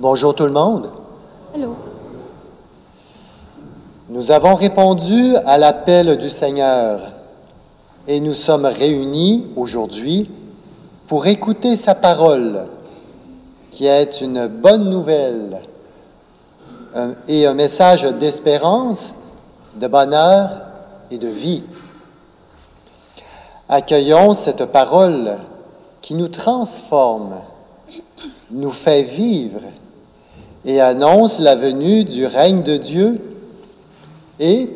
Bonjour tout le monde. Allô. Nous avons répondu à l'appel du Seigneur et nous sommes réunis aujourd'hui pour écouter sa parole, qui est une bonne nouvelle et un message d'espérance, de bonheur et de vie. Accueillons cette parole qui nous transforme, nous fait vivre et annonce la venue du règne de Dieu. Et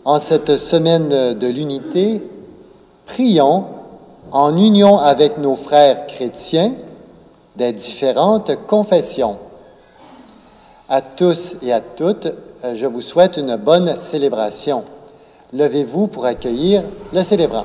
en cette semaine de l'unité, prions en union avec nos frères chrétiens des différentes confessions. À tous et à toutes, je vous souhaite une bonne célébration. Levez-vous pour accueillir le célébrant.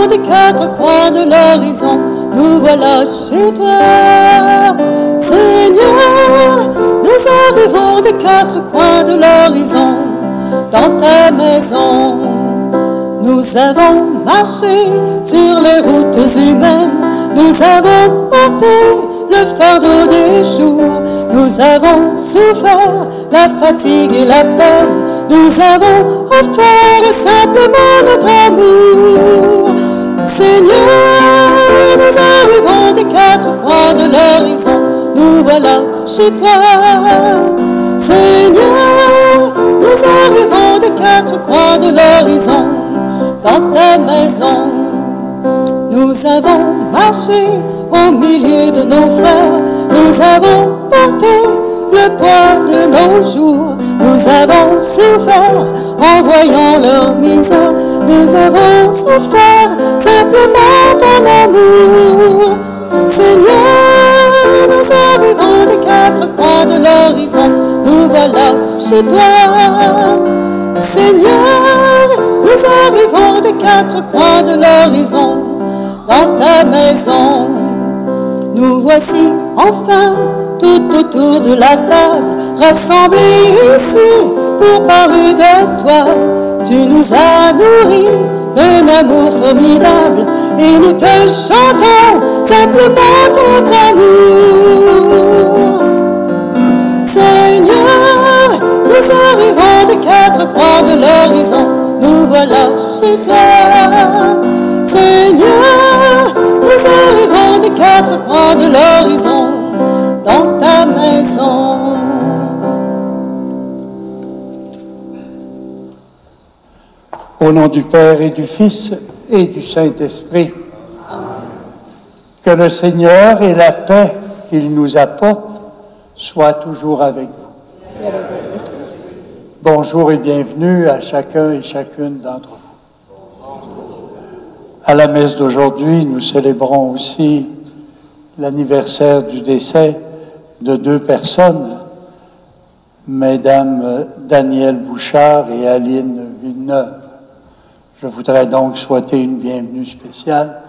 Des quatre coins de l'horizon, nous voilà chez toi. Seigneur, nous arrivons des quatre coins de l'horizon, dans ta maison. Nous avons marché sur les routes humaines, nous avons porté le fardeau des jours, nous avons souffert la fatigue et la peine, nous avons offert simplement notre amour. Seigneur, nous arrivons des quatre coins de l'horizon, nous voilà chez toi. Seigneur, nous arrivons des quatre coins de l'horizon, dans ta maison. Nous avons marché au milieu de nos frères, nous avons porté le poids de nos jours, nous avons souffert en voyant leur misère, nous avons souffert simplement ton amour. Seigneur, nous arrivons des quatre coins de l'horizon, nous voilà chez toi. Seigneur, nous arrivons des quatre coins de l'horizon, dans ta maison. Nous voici enfin tout autour de la table, rassemblés ici pour parler de toi. Tu nous as nourris d'un amour formidable et nous te chantons simplement ton amour. Seigneur, nous arrivons des quatre coins de l'horizon, nous voilà chez toi. Seigneur, nous arrivons des quatre coins de l'horizon, dans ta maison. Au nom du Père et du Fils et du Saint-Esprit, que le Seigneur et la paix qu'il nous apporte soient toujours avec vous. Bonjour et bienvenue à chacun et chacune d'entre vous. À la messe d'aujourd'hui, nous célébrons aussi l'anniversaire du décès de deux personnes, Mesdames Danielle Bouchard et Aline Villeneuve. Je voudrais donc souhaiter une bienvenue spéciale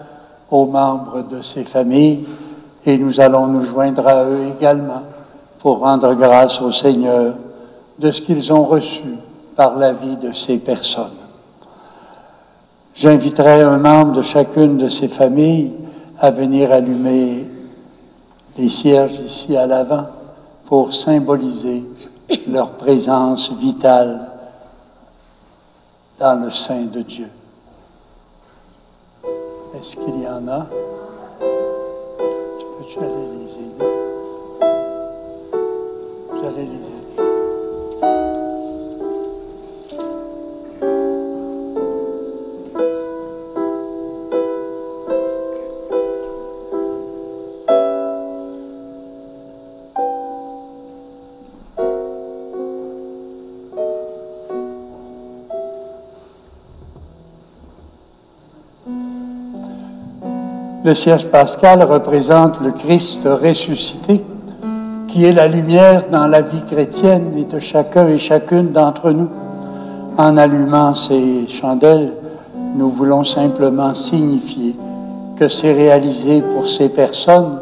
aux membres de ces familles et nous allons nous joindre à eux également pour rendre grâce au Seigneur de ce qu'ils ont reçu par la vie de ces personnes. J'inviterai un membre de chacune de ces familles à venir allumer les cierges ici à l'avant pour symboliser leur présence vitale dans le sein de Dieu. Est-ce qu'il y en a? Peux-tu aller les aider? Vous allez les aider. Le cierge pascal représente le Christ ressuscité, qui est la lumière dans la vie chrétienne et de chacun et chacune d'entre nous. En allumant ces chandelles, nous voulons simplement signifier que c'est réalisé pour ces personnes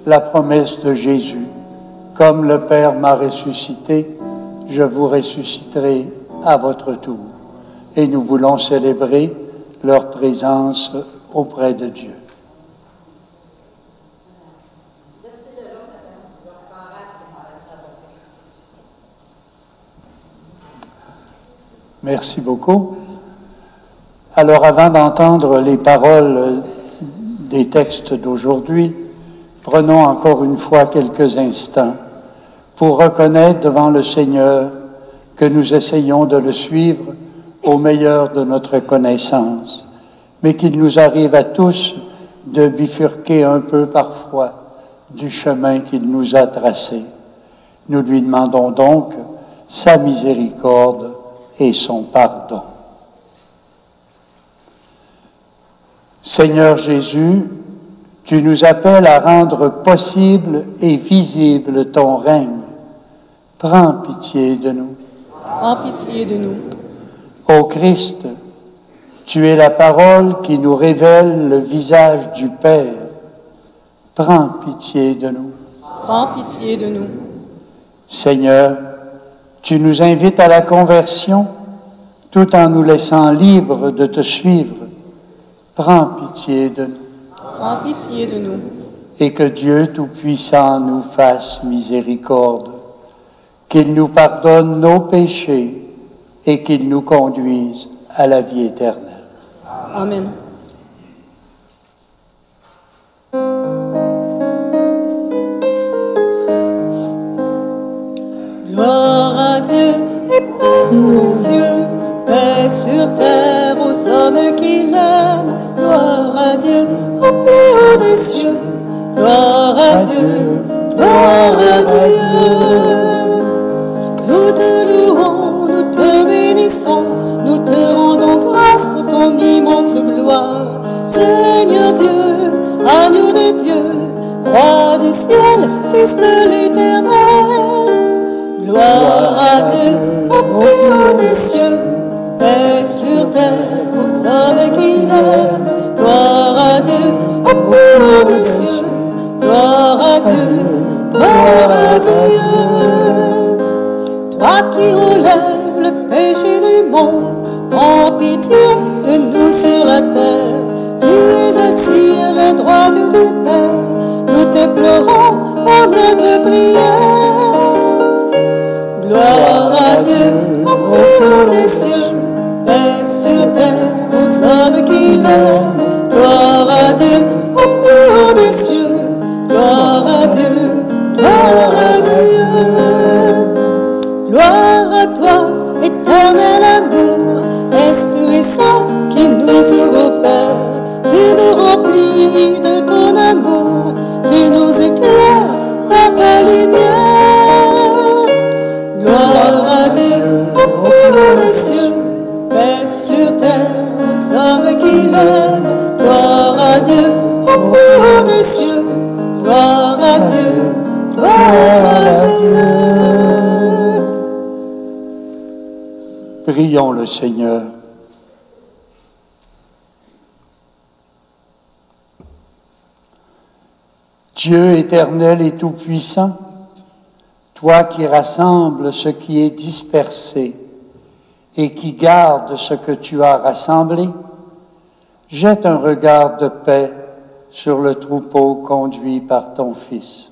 la promesse de Jésus. Comme le Père m'a ressuscité, je vous ressusciterai à votre tour. Et nous voulons célébrer leur présence auprès de Dieu. Merci beaucoup. Alors, avant d'entendre les paroles des textes d'aujourd'hui, prenons encore une fois quelques instants pour reconnaître devant le Seigneur que nous essayons de le suivre au meilleur de notre connaissance, mais qu'il nous arrive à tous de bifurquer un peu parfois du chemin qu'il nous a tracé. Nous lui demandons donc sa miséricorde et son pardon. Seigneur Jésus, tu nous appelles à rendre possible et visible ton règne. Prends pitié de nous. Prends pitié de nous. Ô Christ, tu es la parole qui nous révèle le visage du Père. Prends pitié de nous. Prends pitié de nous. Seigneur, tu nous invites à la conversion tout en nous laissant libres de te suivre. Prends pitié de nous. Prends pitié de nous. Et que Dieu Tout-Puissant nous fasse miséricorde, qu'il nous pardonne nos péchés et qu'il nous conduise à la vie éternelle. Amen. Gloire à Dieu et paix dans les cieux, paix sur terre aux hommes qui l'aiment. Gloire à Dieu au plus haut des cieux. Gloire à Dieu, gloire à Dieu. Nous te louons, nous te bénissons, nous te rendons grâce pour ton immense gloire. Seigneur Dieu, agneau de Dieu, roi du ciel, fils de l'éternel. Gloire à Dieu au plus haut des cieux, paix sur terre aux hommes qui l'aiment. Gloire à Dieu au plus haut des cieux, gloire à Dieu, gloire à Dieu. Toi qui relèves le péché du monde, prends pitié de nous sur la terre. Tu es assis à la droite du Père, nous t'implorons par notre prière. Gloire à Dieu au plus haut des cieux, paix sur terre aux hommes qui l'aiment. Gloire à Dieu au plus haut des cieux, gloire à Dieu, gloire à Dieu. Gloire à toi, éternel amour, Esprit Saint qui nous ouvre au Père. Tu nous remplis de ton amour, tu nous éclaires par ta lumière. Gloire à Dieu au plus haut des cieux, paix sur terre aux hommes qui l'aiment. Gloire à Dieu au plus haut des cieux, gloire à Dieu, gloire à Dieu. Prions le Seigneur. Dieu éternel et tout-puissant, toi qui rassembles ce qui est dispersé et qui gardes ce que tu as rassemblé, jette un regard de paix sur le troupeau conduit par ton Fils.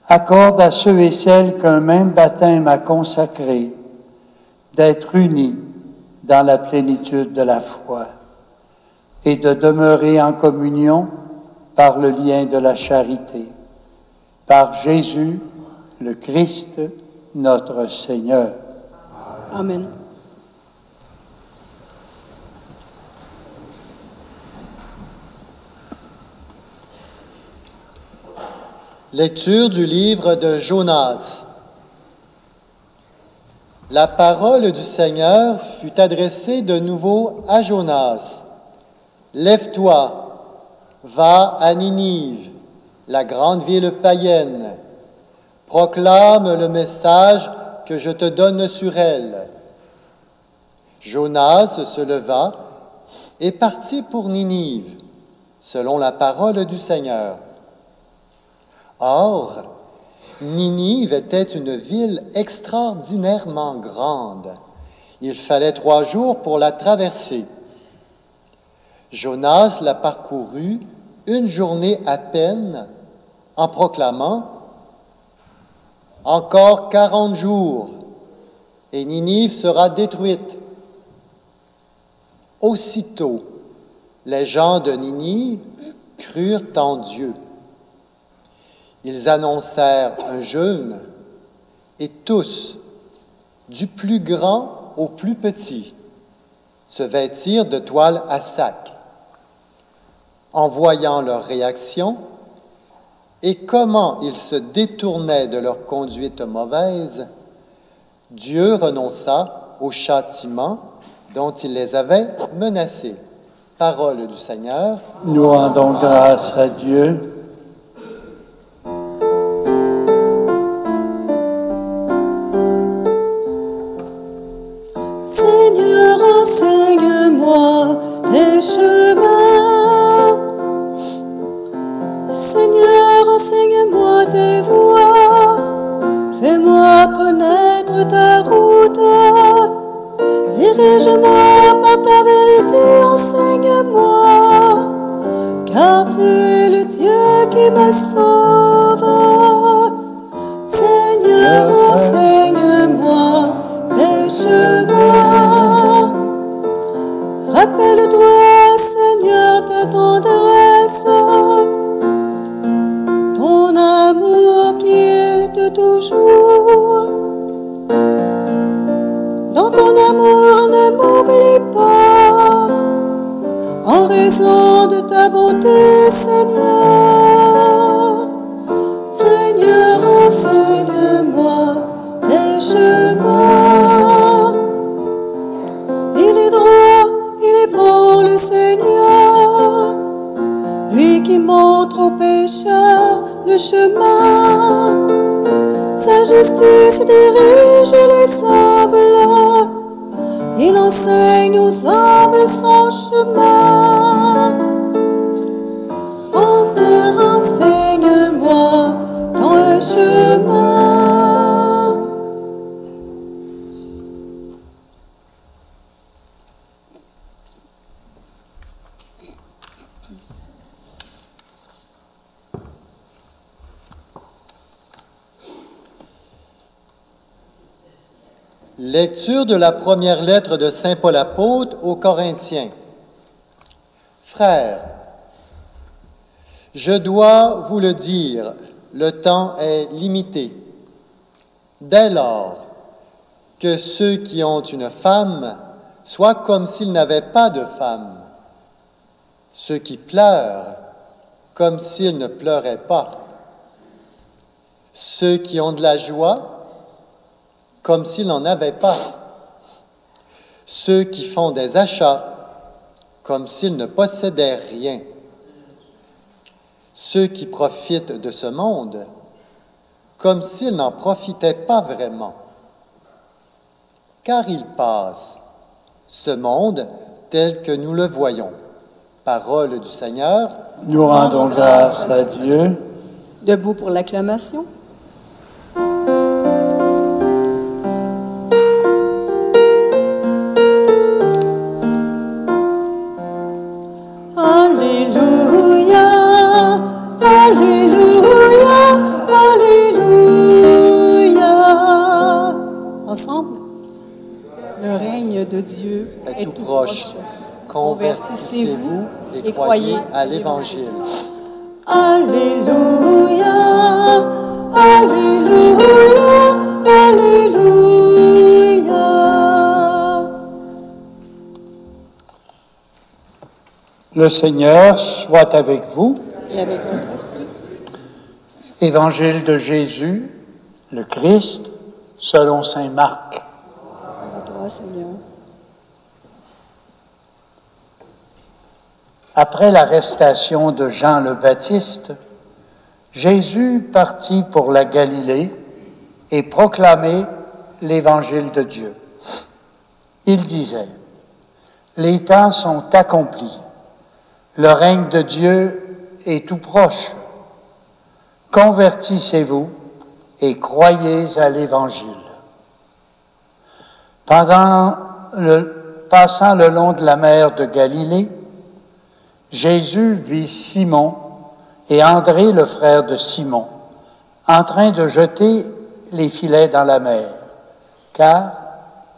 Accorde à ceux et celles qu'un même baptême a consacrés d'être unis dans la plénitude de la foi et de demeurer en communion par le lien de la charité. Par Jésus, le Christ, notre Seigneur. Amen. Lecture du livre de Jonas. La parole du Seigneur fut adressée de nouveau à Jonas. « Lève-toi, va à Ninive, la grande ville païenne. Proclame le message que je te donne sur elle. » Jonas se leva et partit pour Ninive, selon la parole du Seigneur. Or, Ninive était une ville extraordinairement grande, Il fallait 3 jours pour la traverser. Jonas l'a parcourue 1 journée à peine en proclamant « Encore 40 jours et Ninive sera détruite. » Aussitôt, les gens de Ninive crurent en Dieu. Ils annoncèrent un jeûne et tous, du plus grand au plus petit, se vêtirent de toile à sac. En voyant leur réaction et comment ils se détournaient de leur conduite mauvaise, Dieu renonça au châtiment dont il les avait menacés. Parole du Seigneur. Nous rendons grâce à Dieu. Seigneur, enseigne-moi tes chemins. Seigneur, enseigne-moi tes voies. Fais-moi connaître ta route. Dirige-moi par ta vérité, enseigne-moi. Car tu es le Dieu qui me sauve. Seigneur, enseigne-moi tes chemins. Rappelle-toi, Seigneur, ta tendresse, ton amour qui est de toujours. Dans ton amour, ne m'oublie pas, en raison de ta bonté, Seigneur. Seigneur, enseigne-moi tes chemins. Il est droit, il est bon le Seigneur, lui qui montre aux pécheurs le chemin. Sa justice dirige les humbles, il enseigne aux humbles son chemin. Enseigne-moi ton chemin. Lecture de la première lettre de saint Paul apôtre aux Corinthiens. Frères, je dois vous le dire, le temps est limité. Dès lors que ceux qui ont une femme soient comme s'ils n'avaient pas de femme, ceux qui pleurent comme s'ils ne pleuraient pas, ceux qui ont de la joie comme s'ils n'en avaient pas, ceux qui font des achats comme s'ils ne possédaient rien, ceux qui profitent de ce monde comme s'ils n'en profitaient pas vraiment, car il passe, ce monde tel que nous le voyons. Parole du Seigneur. Nous rendons grâce à Dieu. Debout pour l'acclamation. De Dieu est tout proche. Convertissez-vous et croyez à l'Évangile. Alléluia, Alléluia, Alléluia. Le Seigneur soit avec vous. Et avec votre esprit. Évangile de Jésus, le Christ, selon saint Marc. À toi, Seigneur. Après l'arrestation de Jean le Baptiste, Jésus partit pour la Galilée et proclamait l'Évangile de Dieu. Il disait, « Les temps sont accomplis, le règne de Dieu est tout proche. Convertissez-vous et croyez à l'Évangile. » Pendant passant le long de la mer de Galilée, Jésus vit Simon et André, le frère de Simon, en train de jeter les filets dans la mer, car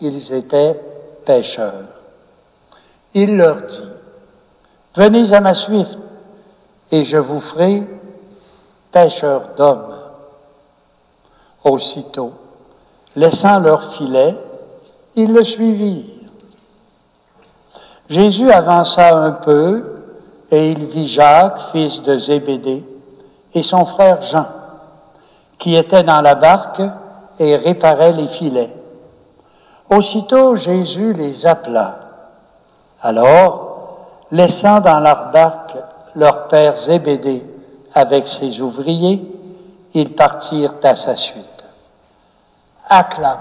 ils étaient pêcheurs. Il leur dit, « Venez à ma suite, et je vous ferai pêcheurs d'hommes. » Aussitôt, laissant leurs filets, ils le suivirent. Jésus avança un peu, et il vit Jacques, fils de Zébédée, et son frère Jean, qui étaient dans la barque et réparaient les filets. Aussitôt, Jésus les appela. Alors, laissant dans leur barque leur père Zébédée avec ses ouvriers, ils partirent à sa suite. Acclame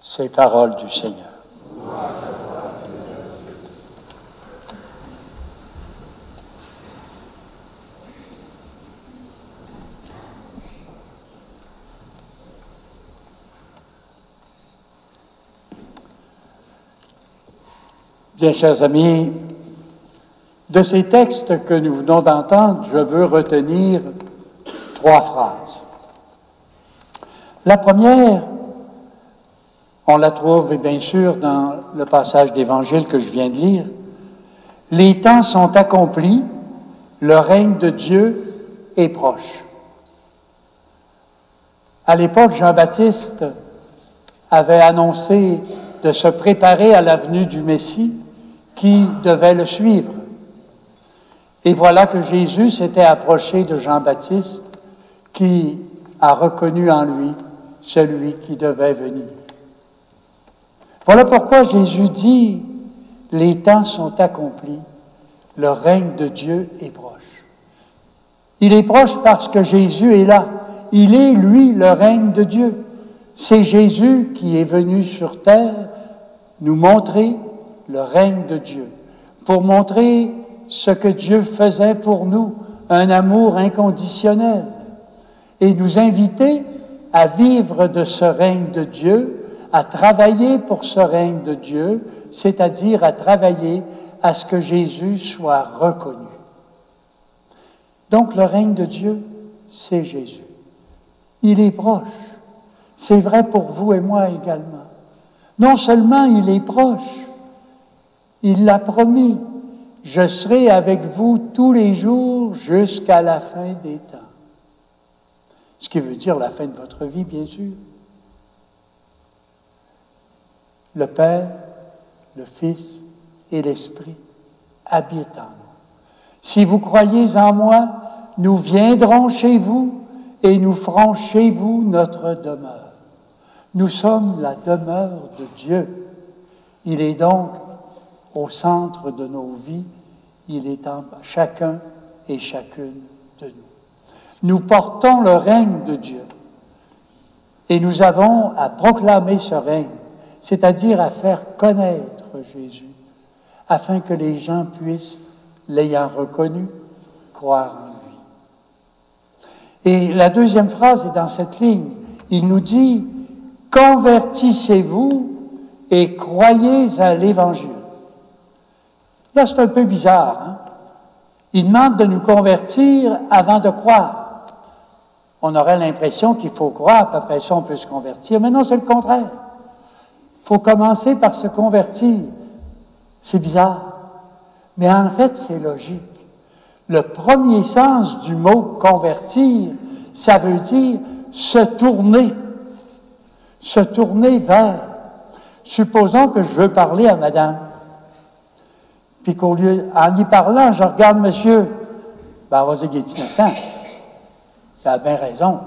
ces paroles du Seigneur. Bien, chers amis, de ces textes que nous venons d'entendre, je veux retenir 3 phrases. La première, on la trouve bien sûr dans le passage d'Évangile que je viens de lire. Les temps sont accomplis, le règne de Dieu est proche. À l'époque, Jean-Baptiste avait annoncé de se préparer à la venue du Messie qui devait le suivre. Et voilà que Jésus s'était approché de Jean-Baptiste qui a reconnu en lui celui qui devait venir. Voilà pourquoi Jésus dit, les temps sont accomplis, le règne de Dieu est proche. Il est proche parce que Jésus est là. Il est, lui, le règne de Dieu. C'est Jésus qui est venu sur terre nous montrer le règne de Dieu, pour montrer ce que Dieu faisait pour nous, un amour inconditionnel, et nous inviter à vivre de ce règne de Dieu, à travailler pour ce règne de Dieu, c'est-à-dire à travailler à ce que Jésus soit reconnu. Donc le règne de Dieu, c'est Jésus. Il est proche. C'est vrai pour vous et moi également. Non seulement il est proche, il l'a promis, je serai avec vous tous les jours jusqu'à la fin des temps. Ce qui veut dire la fin de votre vie, bien sûr. Le Père, le Fils et l'Esprit habitent en nous. Si vous croyez en moi, nous viendrons chez vous et nous ferons chez vous notre demeure. Nous sommes la demeure de Dieu. Il est donc au centre de nos vies, il est en chacun et chacune de nous. Nous portons le règne de Dieu et nous avons à proclamer ce règne, c'est-à-dire à faire connaître Jésus, afin que les gens puissent, l'ayant reconnu, croire en lui. Et la deuxième phrase est dans cette ligne. Il nous dit « Convertissez-vous et croyez à l'Évangile ». Là, c'est un peu bizarre. Hein? Il demande de nous convertir avant de croire. On aurait l'impression qu'il faut croire, puis après ça, on peut se convertir. Mais non, c'est le contraire. Il faut commencer par se convertir. C'est bizarre. Mais en fait, c'est logique. Le premier sens du mot « convertir », ça veut dire se tourner. Se tourner vers. Supposons que je veux parler à madame. Puis qu'au lieu, en y parlant, je regarde monsieur. Ben, on va dire qu'il est innocent. Il a bien raison.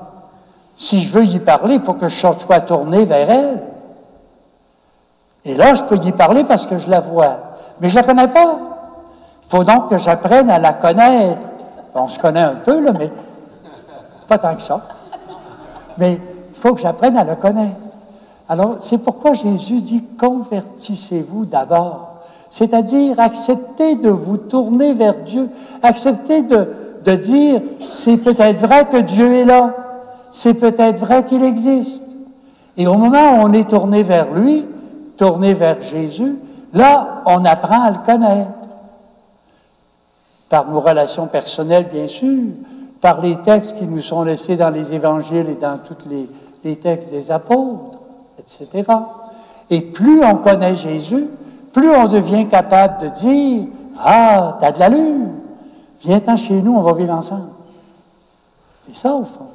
Si je veux y parler, il faut que je sois tourné vers elle. Et là, je peux y parler parce que je la vois. Mais je la connais pas. Il faut donc que j'apprenne à la connaître. On se connaît un peu, là, mais pas tant que ça. Mais il faut que j'apprenne à la connaître. Alors, c'est pourquoi Jésus dit « Convertissez-vous d'abord ». C'est-à-dire, acceptez de vous tourner vers Dieu. Acceptez de dire « C'est peut-être vrai que Dieu est là. C'est peut-être vrai qu'il existe. » Et au moment où on est tourné vers lui, tourné vers Jésus, là, on apprend à le connaître. Par nos relations personnelles, bien sûr, par les textes qui nous sont laissés dans les évangiles et dans tous les textes des apôtres, etc. Et plus on connaît Jésus, plus on devient capable de dire « Ah, t'as de l'allure, viens-t'en chez nous, on va vivre ensemble. » C'est ça, au fond.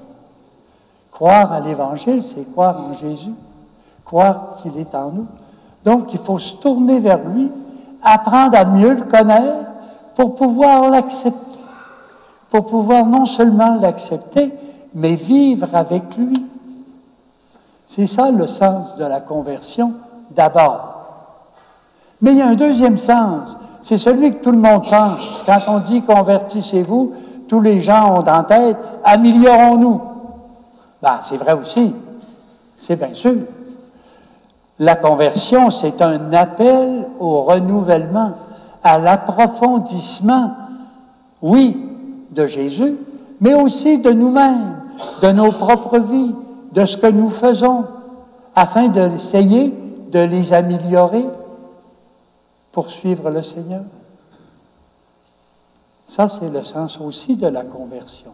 Croire à l'Évangile, c'est croire en Jésus, croire qu'il est en nous. Donc, il faut se tourner vers lui, apprendre à mieux le connaître pour pouvoir l'accepter. Pour pouvoir non seulement l'accepter, mais vivre avec lui. C'est ça le sens de la conversion, d'abord. Mais il y a un deuxième sens, c'est celui que tout le monde pense. Quand on dit « convertissez-vous », tous les gens ont en tête « améliorons-nous ». Ben, c'est vrai aussi, c'est bien sûr. La conversion, c'est un appel au renouvellement, à l'approfondissement, oui, de Jésus, mais aussi de nous-mêmes, de nos propres vies, de ce que nous faisons, afin d'essayer de les améliorer pour suivre le Seigneur. Ça, c'est le sens aussi de la conversion.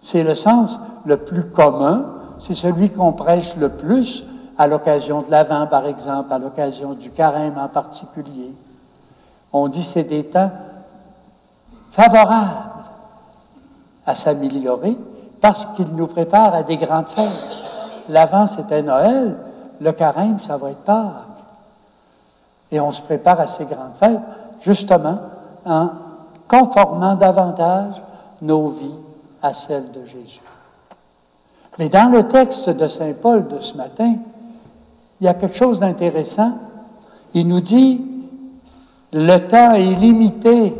C'est le sens le plus commun, c'est celui qu'on prêche le plus à l'occasion de l'Avent, par exemple, à l'occasion du Carême en particulier. On dit que c'est des temps favorables à s'améliorer parce qu'il nous prépare à des grandes fêtes. L'Avent, c'était Noël. Le Carême, ça va être Pâques. Et on se prépare à ces grandes fêtes, justement, en conformant davantage nos vies à celles de Jésus. Mais dans le texte de saint Paul de ce matin, il y a quelque chose d'intéressant. Il nous dit, le temps est limité,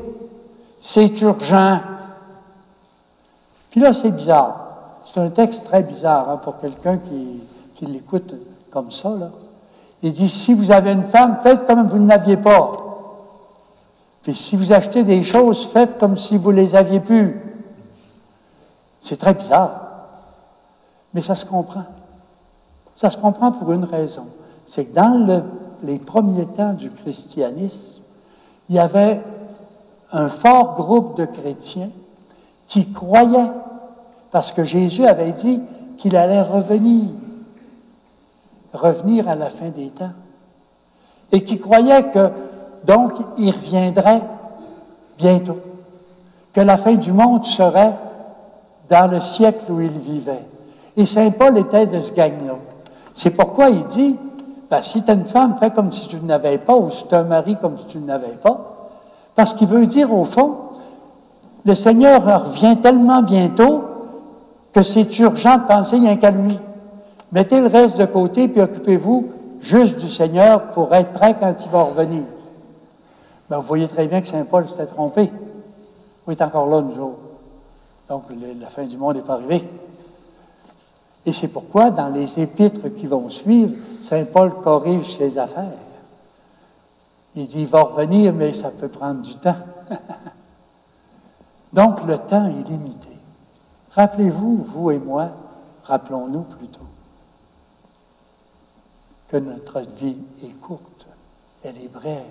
c'est urgent. Puis là, c'est bizarre. C'est un texte très bizarre pour quelqu'un qui l'écoute comme ça. Là. Il dit, si vous avez une femme, faites comme vous ne l'aviez pas. Puis si vous achetez des choses, faites comme si vous les aviez plus. C'est très bizarre. Mais ça se comprend. Ça se comprend pour une raison. C'est que dans les premiers temps du christianisme, il y avait un fort groupe de chrétiens qui croyaient, parce que Jésus avait dit qu'il allait revenir à la fin des temps, et qui croyaient que, donc, il reviendrait bientôt, que la fin du monde serait dans le siècle où il vivait. Et saint Paul était de ce gang-là. C'est pourquoi il dit, si tu as une femme, fais comme si tu ne l'avais pas, ou si tu as un mari, comme si tu ne l'avais pas. Parce qu'il veut dire, au fond, le Seigneur revient tellement bientôt que c'est urgent de penser rien qu'à lui. Mettez le reste de côté, puis occupez-vous juste du Seigneur pour être prêt quand il va revenir. Vous voyez très bien que saint Paul s'était trompé. Il est encore là, nous autres. Donc, la fin du monde n'est pas arrivée. Et c'est pourquoi, dans les épîtres qui vont suivre, saint Paul corrige ses affaires. Il dit, il va revenir, mais ça peut prendre du temps. Donc, le temps est limité. Rappelez-vous, vous et moi, rappelons-nous plutôt, que notre vie est courte, elle est brève.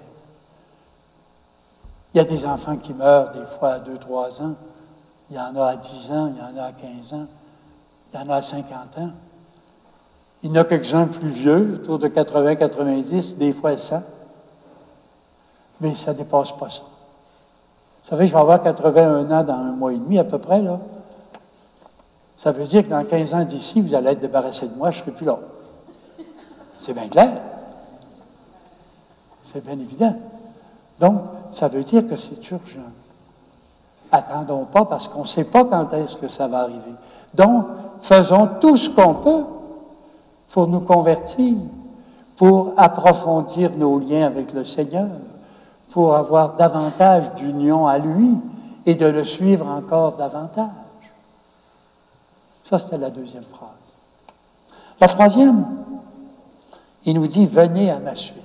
Il y a des enfants qui meurent des fois à 2-3 ans, il y en a à 10 ans, il y en a à 15 ans, il y en a à 50 ans. Il y en a quelques-uns plus vieux, autour de 80-90, des fois 100. Mais ça ne dépasse pas ça. Vous savez, je vais avoir 81 ans dans 1 mois et demi à peu près, là. Ça veut dire que dans 15 ans d'ici, vous allez être débarrassé de moi, je ne serai plus là. C'est bien clair. C'est bien évident. Donc, ça veut dire que c'est urgent. Attendons pas parce qu'on ne sait pas quand est-ce que ça va arriver. Donc, faisons tout ce qu'on peut pour nous convertir, pour approfondir nos liens avec le Seigneur, pour avoir davantage d'union à lui et de le suivre encore davantage. Ça, c'était la deuxième phrase. La troisième, il nous dit « Venez à ma suite ».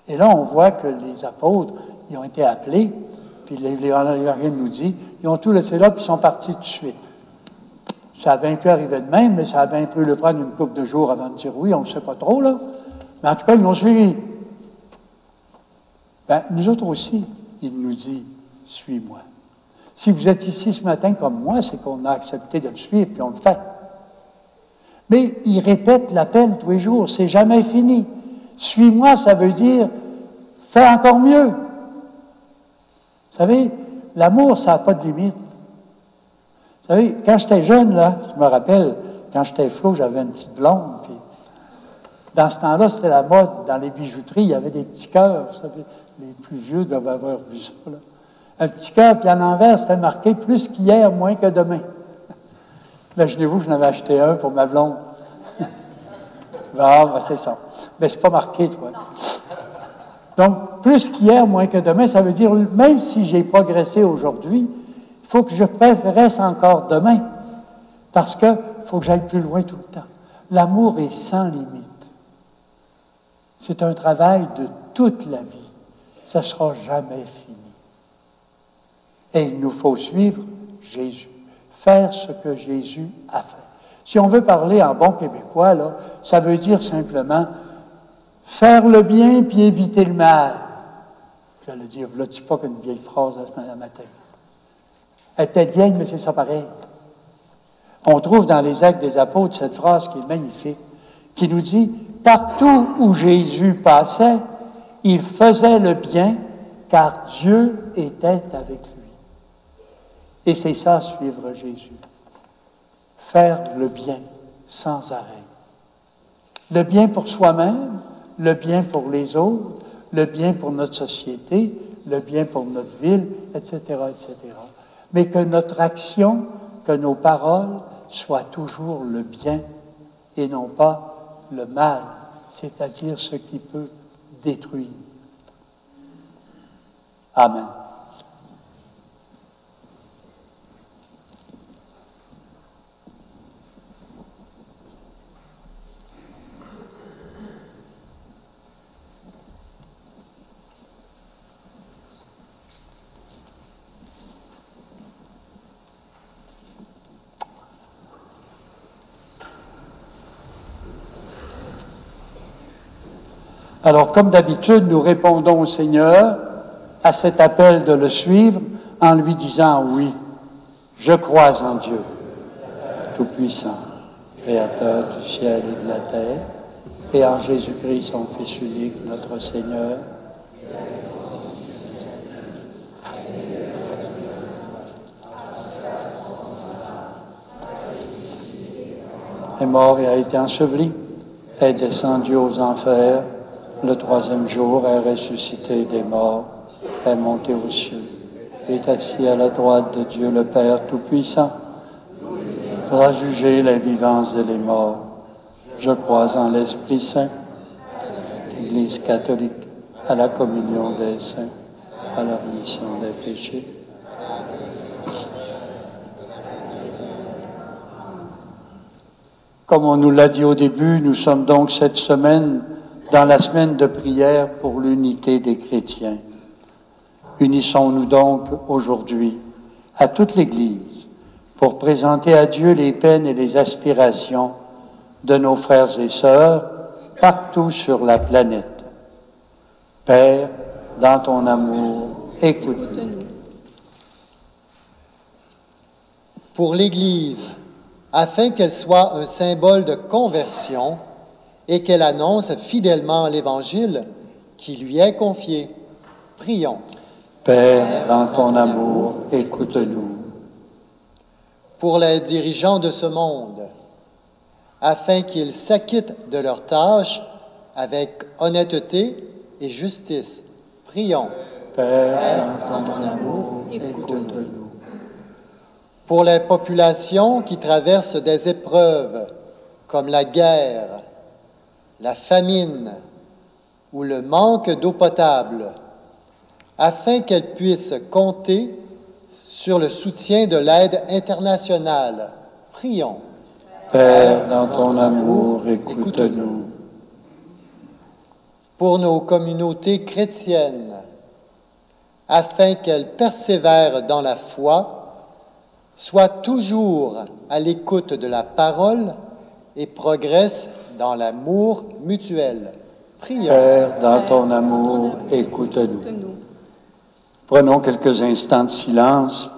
Et là, on voit que les apôtres, ils ont été appelés, puis l'Évangile nous dit, ils ont tout laissé là, puis ils sont partis tout de suite. Ça a bien pu arriver de même, mais ça a bien pu le prendre une couple de jours avant de dire oui, on ne sait pas trop, là. Mais en tout cas, ils m'ont suivi. Ben, nous autres aussi, il nous dit, suis-moi. Si vous êtes ici ce matin comme moi, c'est qu'on a accepté de le suivre, puis on le fait. Mais il répète l'appel tous les jours, c'est jamais fini. Suis-moi, ça veut dire, fais encore mieux. Vous savez, l'amour, ça n'a pas de limite. Vous savez, quand j'étais jeune, là, je me rappelle, quand j'étais flot, j'avais une petite blonde, puis dans ce temps-là, c'était la mode, dans les bijouteries, il y avait des petits cœurs, vous savez, les plus vieux doivent avoir vu ça, là. Un petit cœur, puis en envers, c'était marqué « plus qu'hier, moins que demain ». Imaginez-vous que j'en avais acheté un pour ma blonde. Ben, c'est ça. Mais c'est pas marqué, toi. Donc, plus qu'hier, moins que demain, ça veut dire, même si j'ai progressé aujourd'hui, il faut que je progresse encore demain, parce qu'il faut que j'aille plus loin tout le temps. L'amour est sans limite. C'est un travail de toute la vie. Ça ne sera jamais fini. Et il nous faut suivre Jésus, faire ce que Jésus a fait. Si on veut parler en bon québécois, là, ça veut dire simplement faire le bien puis éviter le mal. J'allais dire, là, tu pas qu'une vieille phrase à matin. Elle était vieille, mais c'est ça pareil. On trouve dans les Actes des Apôtres cette phrase qui est magnifique, qui nous dit « Partout où Jésus passait, il faisait le bien, car Dieu était avec lui. » Et c'est ça, suivre Jésus. Faire le bien sans arrêt. Le bien pour soi-même, le bien pour les autres, le bien pour notre société, le bien pour notre ville, etc., etc. Mais que notre action, que nos paroles soient toujours le bien et non pas le mal, c'est-à-dire ce qui peut détruire. Amen. Alors, comme d'habitude, nous répondons au Seigneur à cet appel de le suivre en lui disant « Oui, je crois en Dieu, Tout-Puissant, Créateur du ciel et de la terre, et en Jésus-Christ, son Fils unique, notre Seigneur, est mort et a été enseveli, est descendu aux enfers, le troisième jour est ressuscité des morts, est monté aux cieux, est assis à la droite de Dieu le Père Tout-Puissant, pour juger les vivants et les morts. Je crois en l'Esprit Saint, l'Église catholique, à la communion des saints, à la rémission des péchés. Comme on nous l'a dit au début, nous sommes donc cette semaine dans la semaine de prière pour l'unité des chrétiens. Unissons-nous donc aujourd'hui à toute l'Église pour présenter à Dieu les peines et les aspirations de nos frères et sœurs partout sur la planète. Père, dans ton amour, écoute-nous. Pour l'Église, afin qu'elle soit un symbole de conversion et qu'elle annonce fidèlement l'Évangile qui lui est confié. Prions. Père, dans ton amour, écoute-nous. Pour les dirigeants de ce monde, afin qu'ils s'acquittent de leurs tâches avec honnêteté et justice. Prions. Père, dans ton amour, écoute-nous. Pour les populations qui traversent des épreuves comme la guerre, la famine ou le manque d'eau potable, afin qu'elles puissent compter sur le soutien de l'aide internationale. Prions. Père, dans ton amour, écoute-nous. Pour nos communautés chrétiennes, afin qu'elles persévèrent dans la foi, soient toujours à l'écoute de la parole et progressent dans l'amour mutuel. Prions. Père, dans ton amour, écoute-nous. Prenons quelques instants de silence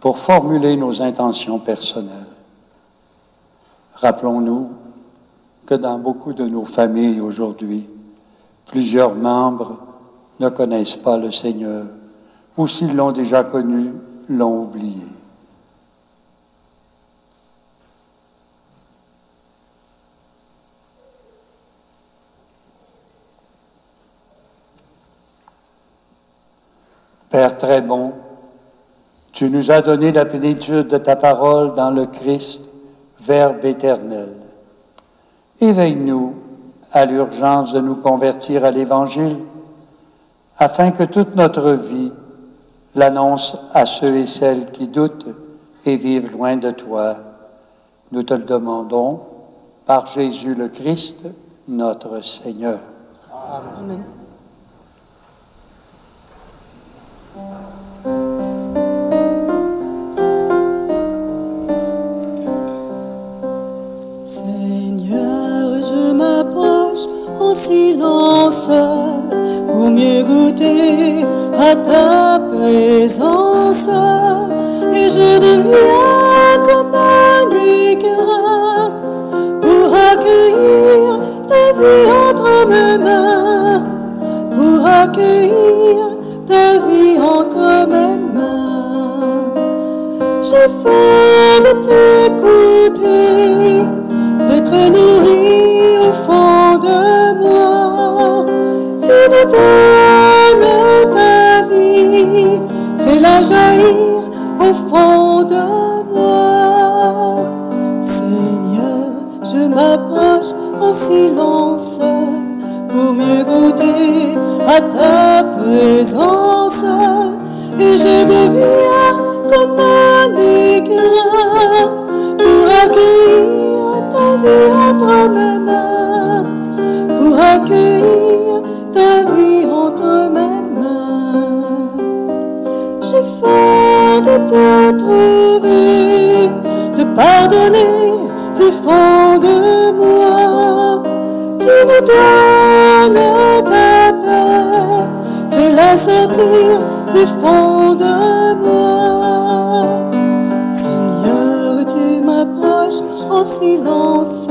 pour formuler nos intentions personnelles. Rappelons-nous que dans beaucoup de nos familles aujourd'hui, plusieurs membres ne connaissent pas le Seigneur, ou s'ils l'ont déjà connu, l'ont oublié. Père très bon, tu nous as donné la plénitude de ta parole dans le Christ, Verbe éternel. Éveille-nous à l'urgence de nous convertir à l'Évangile, afin que toute notre vie l'annonce à ceux et celles qui doutent et vivent loin de toi. Nous te le demandons par Jésus le Christ, notre Seigneur. Amen. Seigneur, je m'approche en silence pour mieux goûter à ta présence, et je deviens comme un écrin pour accueillir ta vie entre mes mains, pour accueillir ta vie entre mes mains. J'ai faim de t'écouter, d'être nourri au fond de moi. Tu nous donnes ta vie, fais-la jaillir au fond de moi. Seigneur, je m'approche en silence pour mieux goûter à ta présence, et je deviens comme un écrin pour accueillir ta vie entre mes mains, pour accueillir ta vie entre mes mains. J'ai faim de te trouver, de pardonner du fond de moi. Tu nous donnes ta paix, fais-la sortir du fond de moi. Seigneur, tu m'approches en silence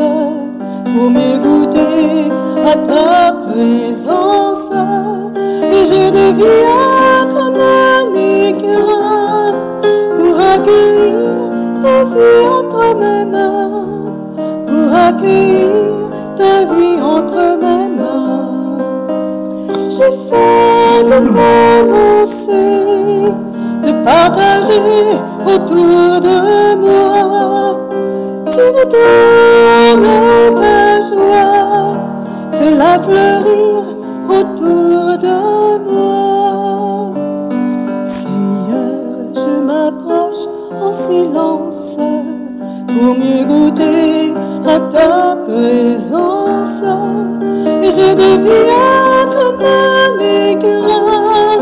pour m'écouter à ta présence, et je deviens comme un écrin pour accueillir ta vie entre mes mains, pour accueillir ta vie entre mes mains. J'ai faim de t'annoncer, de partager autour de moi. Tu nous donnes ta joie, fais-la fleurir autour de moi. Seigneur, je m'approche en silence pour mieux goûter à ta présence, et je deviens comme un écrin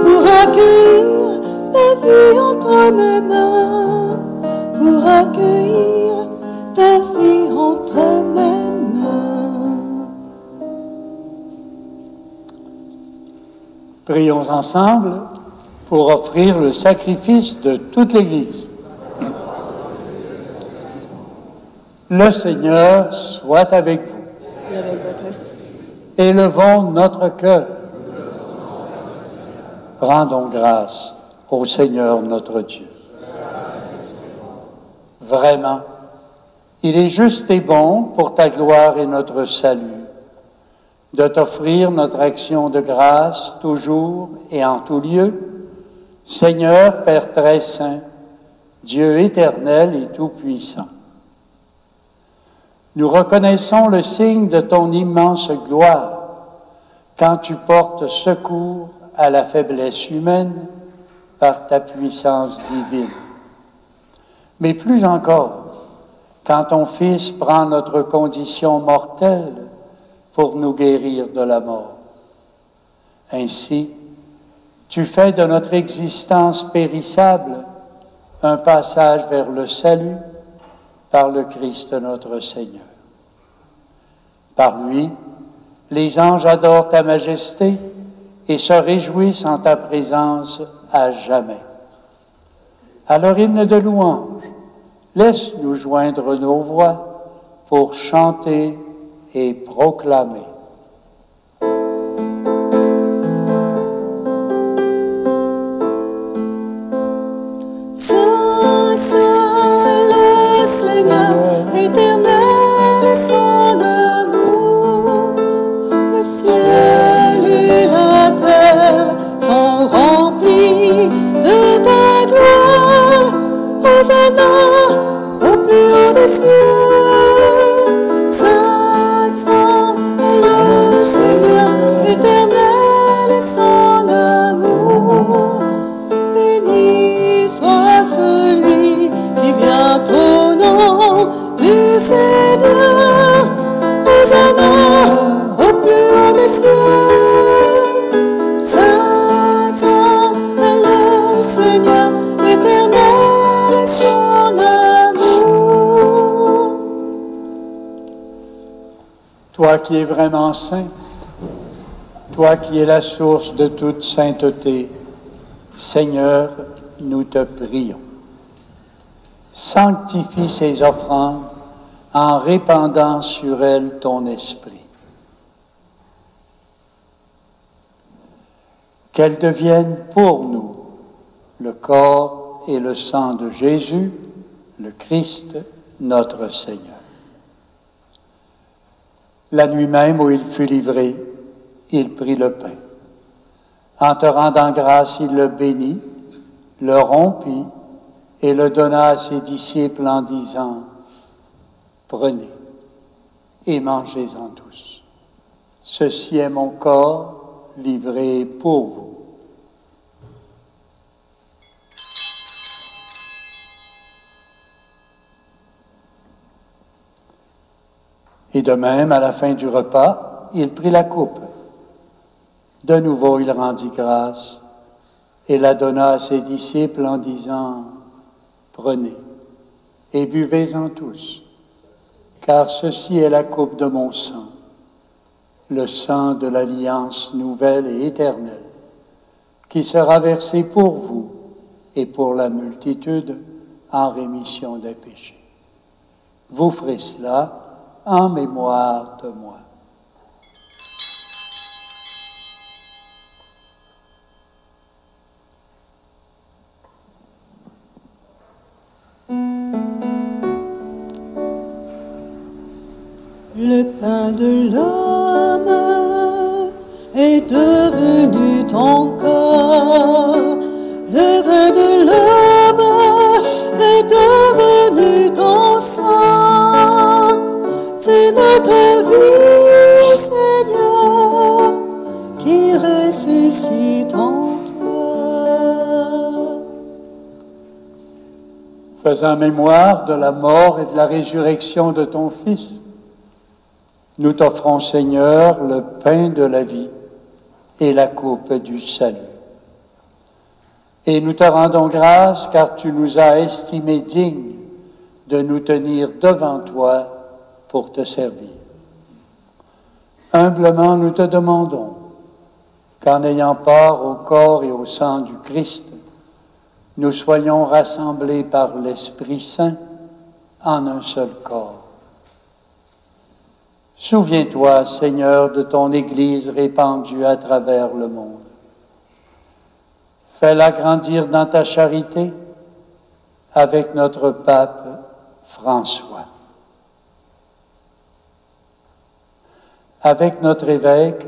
pour accueillir ta vie entre mes mains, pour accueillir ta vie entre mes mains. Prions ensemble pour offrir le sacrifice de toute l'Église. Le Seigneur soit avec vous. Et avec votre esprit. Élevons notre cœur. Rendons grâce au Seigneur notre Dieu. Vraiment, il est juste et bon pour ta gloire et notre salut de t'offrir notre action de grâce toujours et en tout lieu, Seigneur Père très saint, Dieu éternel et tout-puissant. Nous reconnaissons le signe de ton immense gloire quand tu portes secours à la faiblesse humaine par ta puissance divine. Mais plus encore, quand ton Fils prend notre condition mortelle pour nous guérir de la mort. Ainsi, tu fais de notre existence périssable un passage vers le salut par le Christ notre Seigneur. Par lui, Les anges adorent ta majesté et se réjouissent en ta présence à jamais. À leur hymne de louange, laisse-nous joindre nos voix pour chanter et proclamer. Saint, Saint, le Seigneur éternel et son amour, le ciel et la terre sont remplis de ta gloire. Hosanna au plus haut des cieux. Saint, Saint est le Seigneur éternel et son amour. Béni soit celui qui vient au nom du Seigneur. Hosanna au plus haut des cieux. Saint, Saint est le Seigneur éternel et son amour. Toi qui es vraiment saint, toi qui es la source de toute sainteté, Seigneur, nous te prions. Sanctifie ces offrandes en répandant sur elles ton esprit. Qu'elles deviennent pour nous le corps et le sang de Jésus, le Christ, notre Seigneur. La nuit même où il fut livré, il prit le pain. En te rendant grâce, il le bénit, le rompit et le donna à ses disciples en disant, « Prenez et mangez-en tous. Ceci est mon corps livré pour vous. » Et de même, à la fin du repas, il prit la coupe. De nouveau, il rendit grâce et la donna à ses disciples en disant, « Prenez et buvez-en tous, car ceci est la coupe de mon sang, le sang de l'alliance nouvelle et éternelle, qui sera versé pour vous et pour la multitude en rémission des péchés. Vous ferez cela en mémoire de moi. » Le pain de l'homme est devenu ton corps. Le vin de l'homme est devenu ton sang. C'est notre vie, Seigneur, qui ressuscite en toi. Faisant mémoire de la mort et de la résurrection de ton Fils, nous t'offrons, Seigneur, le pain de la vie et la coupe du salut. Et nous te rendons grâce car tu nous as estimés dignes de nous tenir devant toi pour te servir. Humblement, nous te demandons qu'en ayant part au corps et au sang du Christ, nous soyons rassemblés par l'Esprit Saint en un seul corps. Souviens-toi, Seigneur, de ton Église répandue à travers le monde. Fais-la grandir dans ta charité avec notre pape François. Avec notre évêque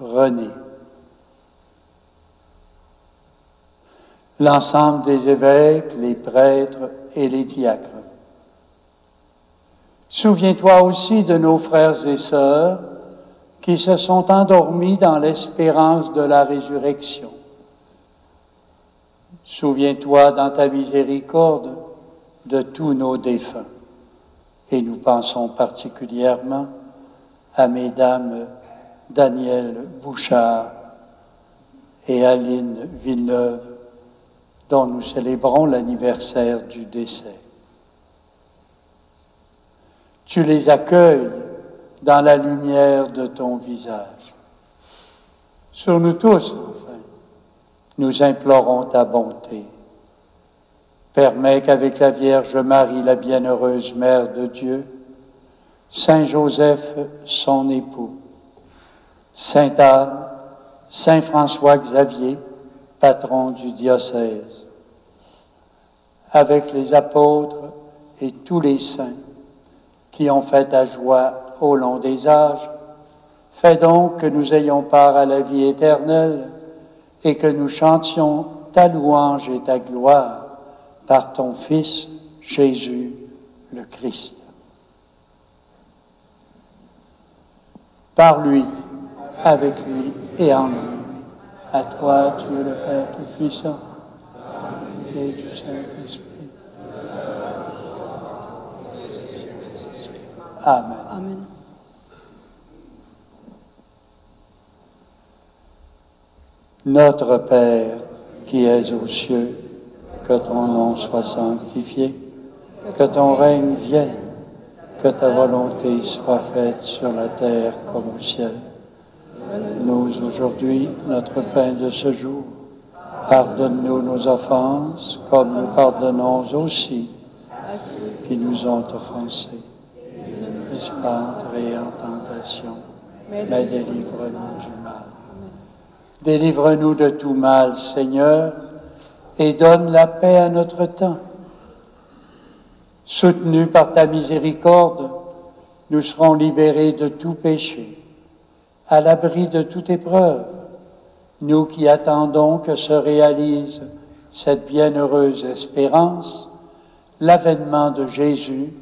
René. L'ensemble des évêques, les prêtres et les diacres. Souviens-toi aussi de nos frères et sœurs qui se sont endormis dans l'espérance de la résurrection. Souviens-toi dans ta miséricorde de tous nos défunts. Et nous pensons particulièrement à mesdames Danielle Bouchard et Aline Villeneuve, dont nous célébrons l'anniversaire du décès. Tu les accueilles dans la lumière de ton visage. Sur nous tous, enfin, nous implorons ta bonté. Permets qu'avec la Vierge Marie, la bienheureuse Mère de Dieu, Saint Joseph, son époux, Sainte Anne, Saint François Xavier, patron du diocèse, avec les apôtres et tous les saints qui ont fait ta joie au long des âges, fais donc que nous ayons part à la vie éternelle et que nous chantions ta louange et ta gloire par ton Fils, Jésus le Christ. Par lui, avec lui et en lui, à toi, Dieu le Père Tout-Puissant, et du Saint-Esprit. Amen. Amen. Notre Père, qui es aux cieux, que ton nom soit sanctifié, que ton règne vienne, que ta volonté soit faite sur la terre comme au ciel. Donne-nous aujourd'hui notre pain de ce jour. Pardonne-nous nos offenses, comme nous pardonnons aussi À ceux qui nous ont offensés. qui ne nous Laisse pas entrer en tentation, mais délivre-nous du mal. Délivre-nous de tout mal, Seigneur, et donne la paix à notre temps. Soutenus par ta miséricorde, nous serons libérés de tout péché, à l'abri de toute épreuve, nous qui attendons que se réalise cette bienheureuse espérance, l'avènement de Jésus,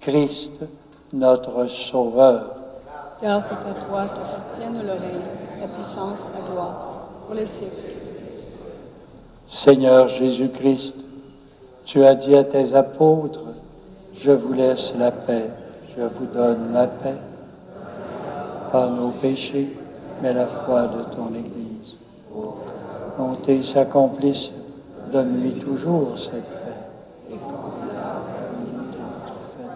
Christ, notre Sauveur. Car c'est à toi qu'appartiennent le règne, la puissance, la gloire, pour les siècles des siècles. Seigneur Jésus-Christ, tu as dit à tes apôtres, « Je vous laisse la paix, je vous donne ma paix. » Pas nos péchés, mais la foi de ton Église. Bonté s'accomplisse, donne-lui toujours cette paix. Et que tu l'as communiqué à fait,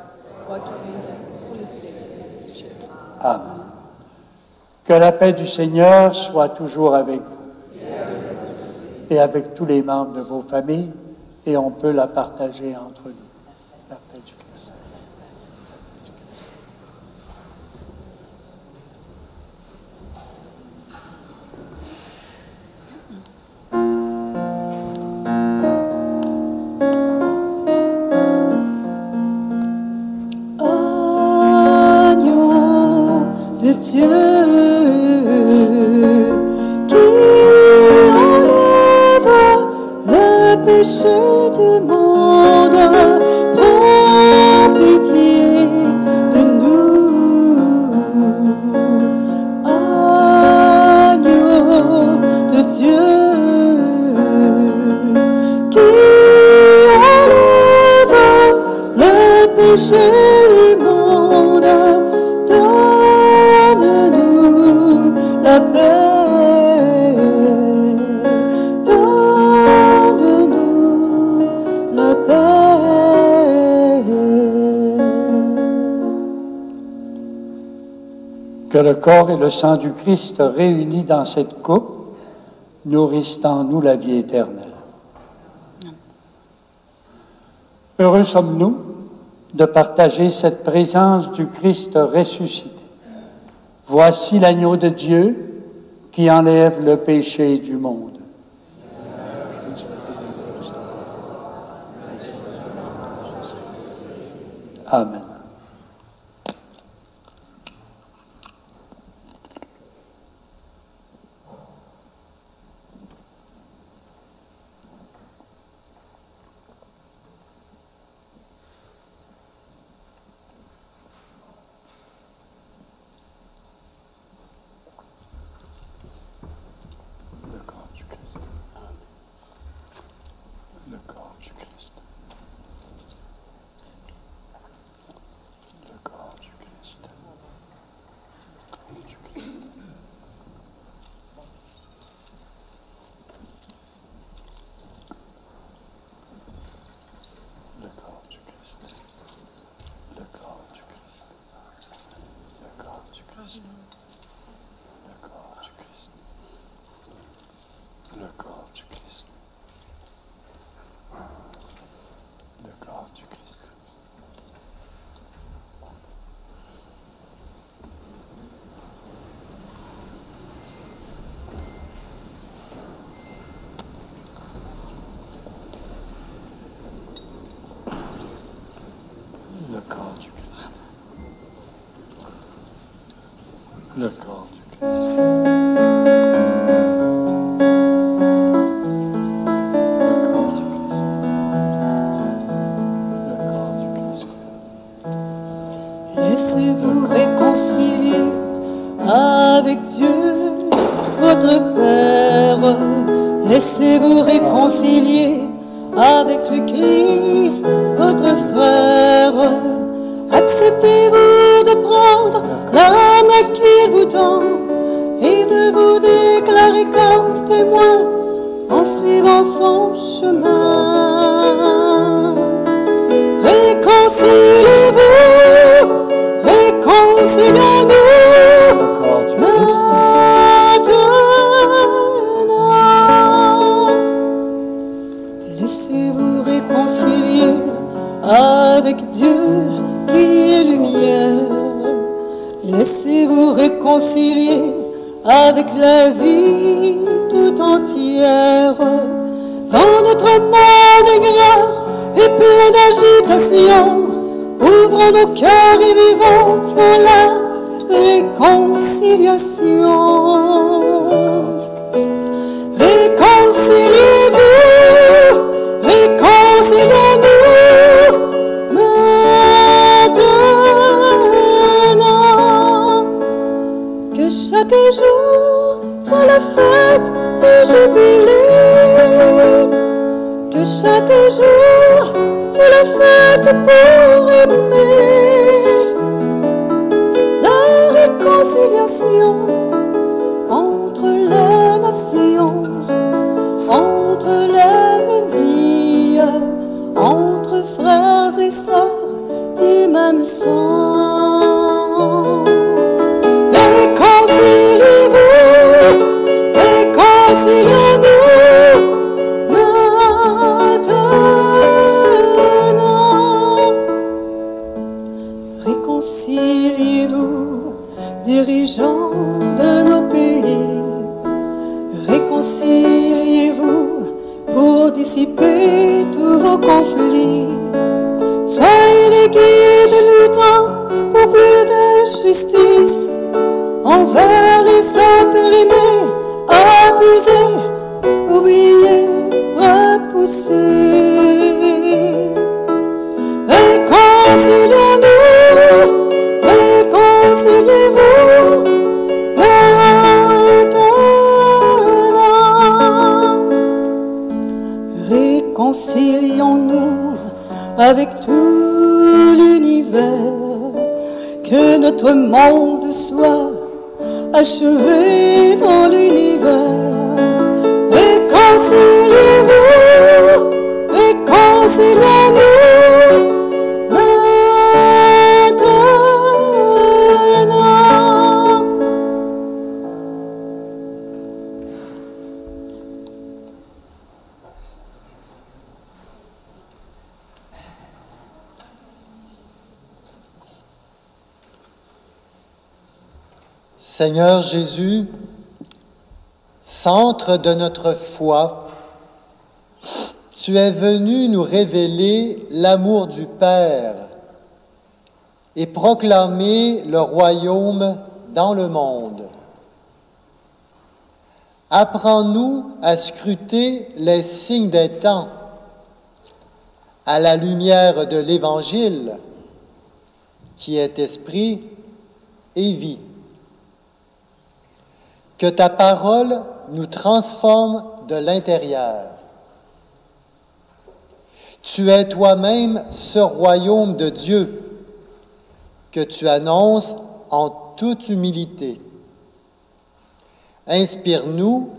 toi qui règnes pour les siècles des siècles. Amen. Que la paix du Seigneur soit toujours avec vous et avec tous les membres de vos familles, et on peut la partager entre nous. La paix du Christ. Agneau de Dieu, qui enlève le péché du monde, prends pitié de nous. Agneau de Dieu, qui enlève le péché du monde, donne-nous la paix. Donne-nous la paix. Que le corps et le sang du Christ réunis dans cette coupe nourrissent en nous la vie éternelle. Heureux sommes-nous de partager cette présence du Christ ressuscité. Voici l'agneau de Dieu qui enlève le péché du monde. Amen. Le corps du Christ. Le corps du Christ. Laissez-vous réconcilier avec le Christ, votre frère. Acceptez-vous de prendre la main qu'il vous tend et de vous déclarer comme témoin en suivant son chemin. Réconciliez-vous, réconciliez-nous maintenant. Laissez-vous réconcilier avec Dieu qui est lumière. Laissez-vous réconcilier avec la vie tout entière. Dans notre monde ingrat et plein d'agitation, ouvrons nos cœurs et vivons dans la réconciliation. Réconciliez-vous, réconciliez-nous maintenant. Que chaque jour soit la fête du jubilé. Que chaque jour soit la fête pour aimer. La réconciliation entre les nations, entre l'ennemi, entre frères et sœurs du même sang. Réconciliez-vous, réconciliez-nous maintenant. Réconciliez-vous, dirigeants de nos pays. Réconciliez-vous pour dissiper tous vos conflits. Soyez les guides luttants pour plus de justice envers les opprimés, abusés, oubliés, repoussés. Réconciliez-nous, réconciliez-vous maintenant. Réconcilions-nous avec tout l'univers, que notre monde soit achevé dans l'univers. Réconciliez-vous, réconciliez-nous maintenant. Seigneur Jésus, centre de notre foi, tu es venu nous révéler l'amour du Père et proclamer le royaume dans le monde. Apprends-nous à scruter les signes des temps à la lumière de l'Évangile qui est esprit et vie. Que ta parole nous transforme de l'intérieur. Tu es toi-même ce royaume de Dieu que tu annonces en toute humilité. Inspire-nous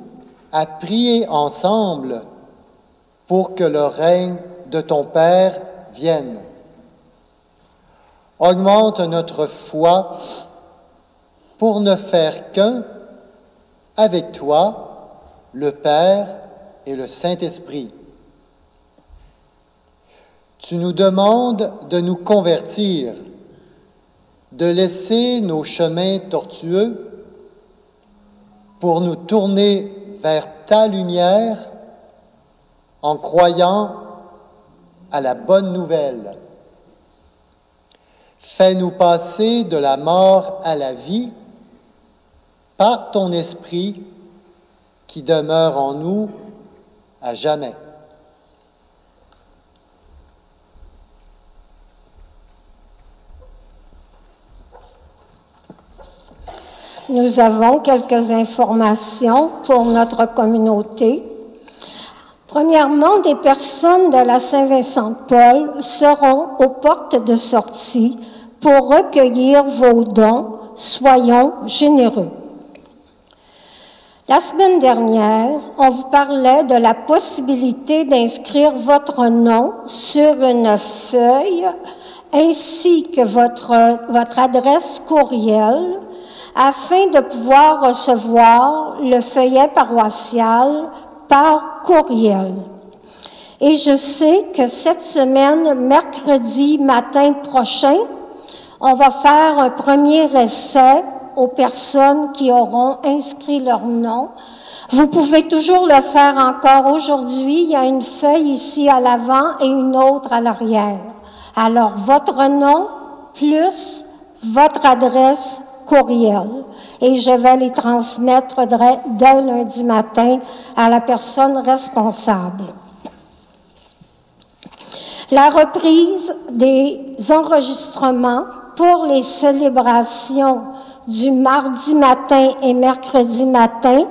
à prier ensemble pour que le règne de ton Père vienne. Augmente notre foi pour ne faire qu'un avec toi, le Père et le Saint-Esprit. Tu nous demandes de nous convertir, de laisser nos chemins tortueux pour nous tourner vers ta lumière en croyant à la bonne nouvelle. Fais-nous passer de la mort à la vie par ton esprit qui demeure en nous à jamais. Nous avons quelques informations pour notre communauté. Premièrement, des personnes de la Saint-Vincent-de-Paul seront aux portes de sortie pour recueillir vos dons. Soyons généreux. La semaine dernière, on vous parlait de la possibilité d'inscrire votre nom sur une feuille ainsi que votre adresse courriel afin de pouvoir recevoir le feuillet paroissial par courriel. Et je sais que cette semaine, mercredi matin prochain, on va faire un premier essai aux personnes qui auront inscrit leur nom. Vous pouvez toujours le faire encore aujourd'hui. Il y a une feuille ici à l'avant et une autre à l'arrière. Alors, votre nom plus votre adresse courriel. Et je vais les transmettre dès lundi matin à la personne responsable. La reprise des enregistrements pour les célébrations du mardi matin et mercredi matin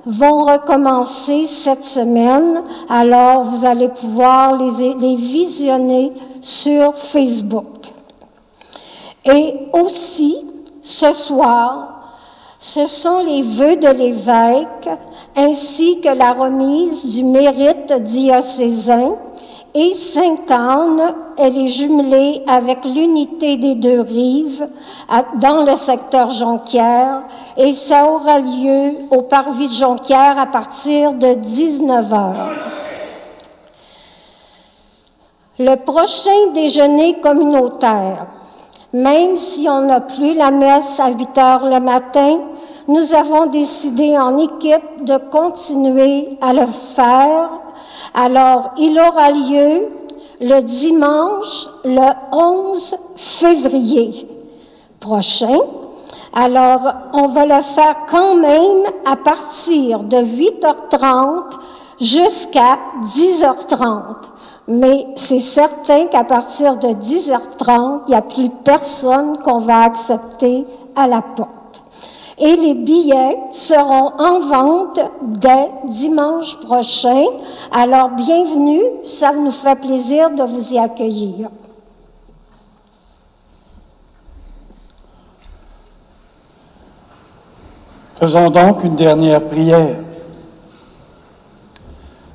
vont recommencer cette semaine. Alors, vous allez pouvoir les visionner sur Facebook. Et aussi, ce soir, ce sont les vœux de l'évêque ainsi que la remise du mérite diocésain. Et Sainte-Anne, elle est jumelée avec l'unité des deux rives dans le secteur Jonquière et ça aura lieu au Parvis de Jonquière à partir de 19h. Le prochain déjeuner communautaire, même si on n'a plus la messe à 8h le matin, nous avons décidé en équipe de continuer à le faire. Alors, il aura lieu le dimanche, le 11 février prochain. Alors, on va le faire quand même à partir de 8h30 jusqu'à 10h30. Mais c'est certain qu'à partir de 10h30, il n'y a plus personne qu'on va accepter à la porte. Et les billets seront en vente dès dimanche prochain. Alors, bienvenue, ça nous fait plaisir de vous y accueillir. Faisons donc une dernière prière.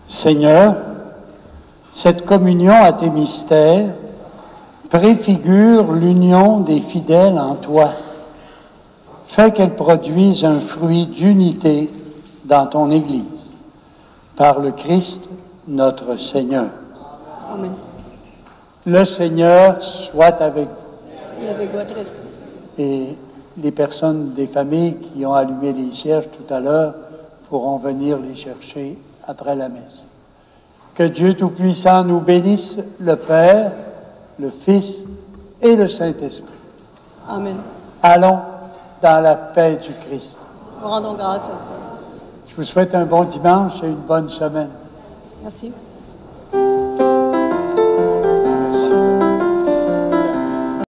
Seigneur, cette communion à tes mystères préfigure l'union des fidèles en toi. Fais qu'elle produise un fruit d'unité dans ton Église. Par le Christ, notre Seigneur. Amen. Le Seigneur soit avec vous. Et avec votre esprit. Et les personnes des familles qui ont allumé les cierges tout à l'heure pourront venir les chercher après la messe. Que Dieu Tout-Puissant nous bénisse, le Père, le Fils et le Saint-Esprit. Amen. Allons dans la paix du Christ. Nous rendons grâce à Dieu. Je vous souhaite un bon dimanche et une bonne semaine. Merci.